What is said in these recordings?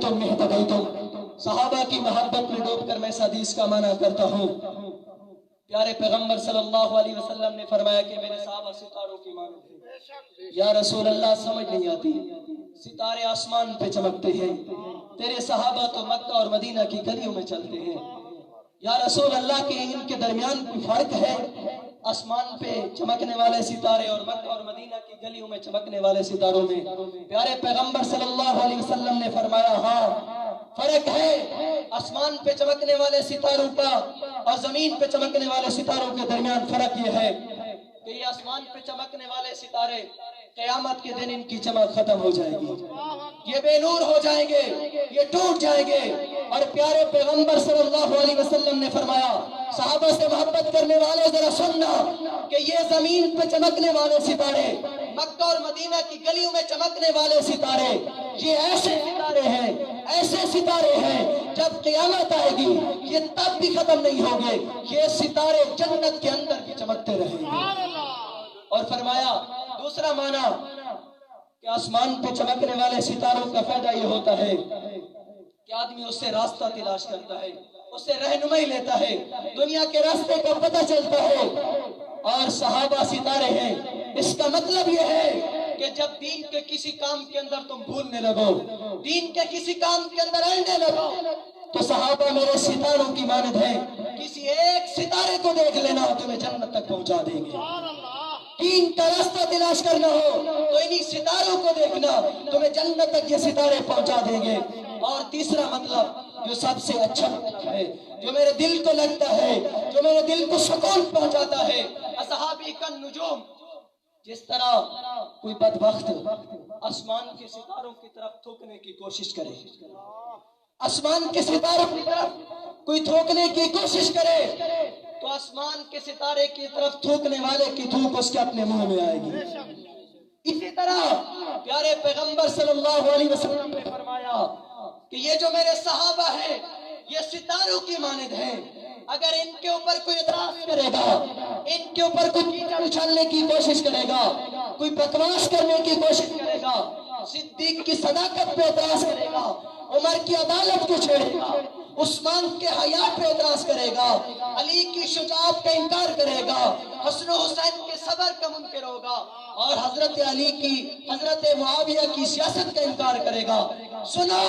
रअयतुम इहतदयतुम। सहाबा की मोहब्बत में डूबकर मैं इस हदीस का माना करता हूँ। प्यारे पैगंबर सल्लल्लाहु अलैहि वसल्लम ने फरमाया कि मेरे सहाबा सितारों की मानद है। या रसूल अल्लाह, समझ नहीं आती, सितारे आसमान पे चमकते हैं, तेरे सहाबा तो मक्का और मदीना की गलियों में चलते हैं। या रसूल अल्लाह के इनके दरमियान कोई फर्क है? आसमान पे चमकने वाले सितारे और मक्का और मदीना की गलियों में चमकने वाले सितारों में? प्यारे पैगंबर सल्लल्लाहु अलैहि वसल्लम ने फरमाया, हाँ फर्क है। आसमान पे चमकने वाले सितारों का और जमीन पे चमकने वाले सितारों के दरमियान फर्क ये है कि ये आसमान पे चमकने वाले सितारे क़यामत के दिन इनकी चमक खत्म हो जाएगी, ये बेनूर हो जाएंगे, ये टूट जाएंगे। और प्यारे पैगंबर सल्लल्लाहु अलैहि वसल्लम ने फरमाया, सहाबा से मोहब्बत करने वाले जरा सुनना कि ये जमीन पे चमकने वाले सितारे, मक्का और मदीना की गलियों में चमकने वाले सितारे, ये ऐसे सितारे हैं, ऐसे सितारे हैं, जब क़यामत आएगी ये तब भी खत्म नहीं होंगे, ये सितारे जन्नत के अंदर भी चमकते रहेंगे। और फरमाया दूसरा माना कि आसमान पे चमकने वाले सितारों का फायदा ये होता है कि आदमी उससे रास्ता तलाश करता है, उससे रहनुमाई लेता है, दुनिया के रास्ते का पता चलता है। और सहाबा सितारे हैं, इसका मतलब यह है कि जब दीन के किसी काम के अंदर तुम भूलने लगो, दीन के किसी काम के अंदर अड़ने लगो, तो सहाबा मेरे सितारों की मानद है। किसी एक सितारे को देख लेना, तुम्हें जन्नत तक पहुंचा देंगे। दीन का रास्ता तलाश करना हो तो इन्हीं सितारों को देखना, तुम्हें जन्नत तक ये सितारे पहुंचा देंगे। और तीसरा मतलब जो सबसे अच्छा है, जो मेरे दिल को लगता है, जो मेरे दिल को सुकून पहुंचाता है, असहाबी का नुजूम। जिस तरह कोई बदबख्त आसमान के सितारों की तरफ थूकने की कोशिश करे, आसमान के सितारों की तरफ कोई थूकने की कोशिश करे, तो आसमान के सितारे की तरफ थूकने वाले की थूक उसके अपने मुंह में आएगी। इसी तरह प्यारे पैगंबर सल्लल्लाहु अलैहि वसल्लम ने फरमाया कि ये जो मेरे सहाबा है ये सितारों की मानद है। अगर इनके ऊपर कोई एतराज करेगा, इनके ऊपर कोई कीचड़ उछालने की कोशिश करेगा, कोई बकवास करने की कोशिश करेगा, सिद्दीक की सदाकत पे एतराज करेगा, उमर की अदालत को छेड़ेगा, उस्मान के हया पे एतराज करेगा, अली की शुजाअत का इनकार करेगा, हसन हुसैन के सबर का मुनकर होगा, और हजरत अली की, हजरत मुआविया की सियासत का इनकार करेगा, सुनो,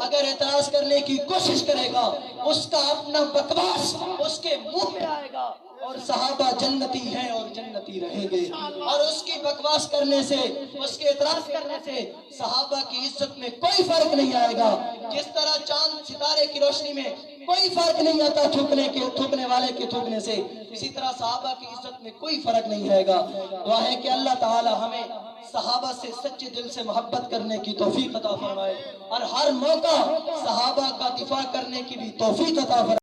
अगर एतराज करने की कोशिश करेगा उसका अपना बकवास उसके मुंह में आएगा। और सहाबा जन्नती हैं और जन्नती रहेंगे। और उसकी बकवास करने से, उसके एतराज करने से सहाबा की इज्जत में कोई फर्क नहीं आएगा। जिस तरह चांद सितारे की रोशनी में कोई फर्क नहीं आता थूकने वाले के थूकने से, इसी तरह सहाबा की इज्जत में कोई फर्क नहीं आएगा। दुआ है कि अल्लाह ताला हमें सहाबा से सच्चे दिल से मोहब्बत करने की तौफीक अता फरमाए और हर मौका सहाबा का दिफा करने की भी तौफीक अता फरमाए।